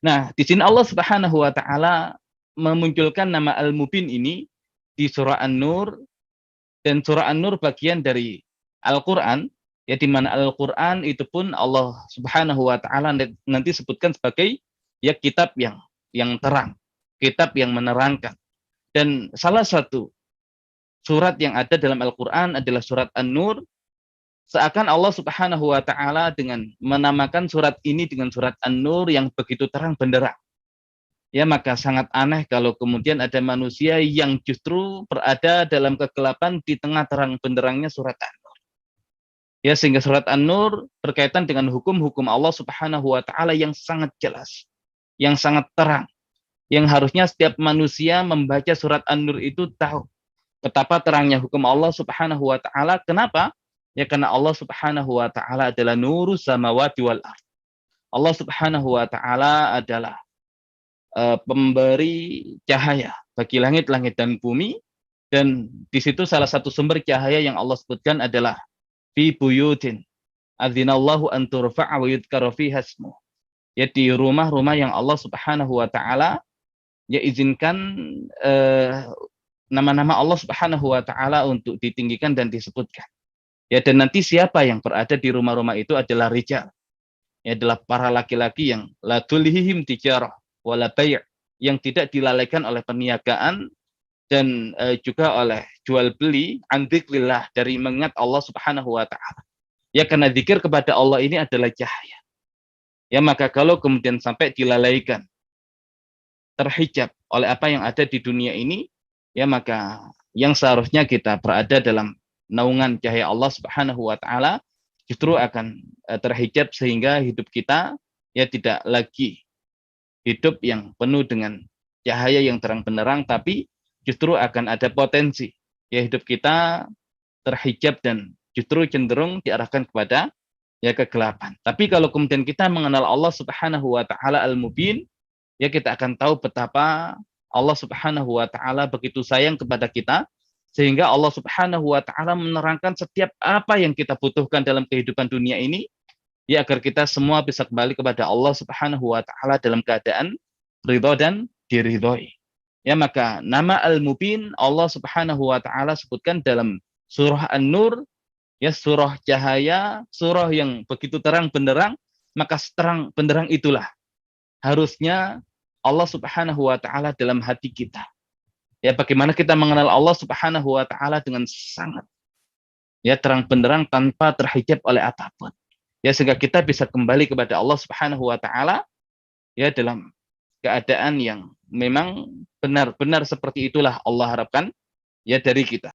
Nah, di sini Allah Subhanahu wa taala memunculkan nama Al-Mubin ini di surah An-Nur, dan surah An-Nur bagian dari Al-Qur'an, ya, di mana Al-Qur'an itu pun Allah Subhanahu wa taala nanti sebutkan sebagai ya kitab yang terang, kitab yang menerangkan. Dan salah satu surat yang ada dalam Al-Qur'an adalah surat An-Nur. Seakan Allah Subhanahu wa taala dengan menamakan surat ini dengan surat An-Nur yang begitu terang benderang. Ya, maka sangat aneh kalau kemudian ada manusia yang justru berada dalam kegelapan di tengah terang benderangnya surat An-Nur. Ya, sehingga surat An-Nur berkaitan dengan hukum-hukum Allah Subhanahu wa taala yang sangat jelas, yang sangat terang, yang harusnya setiap manusia membaca surat An-Nur itu tahu betapa terangnya hukum Allah Subhanahu wa taala. Kenapa? Ya, karena Allah Subhanahu wa taala adalah nurus samawati wal ardh. Allah Subhanahu wa taala adalah pemberi cahaya bagi langit-langit dan bumi, dan di situ salah satu sumber cahaya yang Allah sebutkan adalah fi buyutin adzinallahu an turfa'a wa yudhkara fiha ismuh. Ya, di rumah-rumah yang Allah Subhanahu wa taala ya izinkan nama-nama Allah Subhanahu wa taala untuk ditinggikan dan disebutkan. Ya, dan nanti siapa yang berada di rumah-rumah itu adalah rijal. Ya, adalah para laki-laki yang la tulhihim tijarah wala bai', yang tidak dilalaikan oleh perniagaan dan juga oleh jual beli an dzikrillah, dari mengingat Allah Subhanahu wa taala. Ya, karena zikir kepada Allah ini adalah cahaya. Ya, maka kalau kemudian sampai dilalaikan, terhijab oleh apa yang ada di dunia ini, ya maka yang seharusnya kita berada dalam naungan cahaya Allah Subhanahu wa taala justru akan terhijab, sehingga hidup kita ya tidak lagi hidup yang penuh dengan cahaya yang terang benderang, tapi justru akan ada potensi ya hidup kita terhijab dan justru cenderung diarahkan kepada ya kegelapan. Tapi kalau kemudian kita mengenal Allah Subhanahu wa taala Al-Mubin, ya kita akan tahu betapa Allah Subhanahu wa taala begitu sayang kepada kita, sehingga Allah Subhanahu wa taala menerangkan setiap apa yang kita butuhkan dalam kehidupan dunia ini, ya agar kita semua bisa kembali kepada Allah Subhanahu wa taala dalam keadaan ridha dan diridhoi. Ya, maka nama Al-Mubin Allah Subhanahu wa taala sebutkan dalam surah An-Nur, ya surah cahaya, surah yang begitu terang benderang. Maka terang benderang itulah harusnya Allah Subhanahu wa taala dalam hati kita. Ya, bagaimana kita mengenal Allah Subhanahu wa taala dengan sangat ya terang benderang tanpa terhijab oleh apapun. Ya, sehingga kita bisa kembali kepada Allah Subhanahu wa taala ya dalam keadaan yang memang benar-benar seperti itulah Allah harapkan ya dari kita.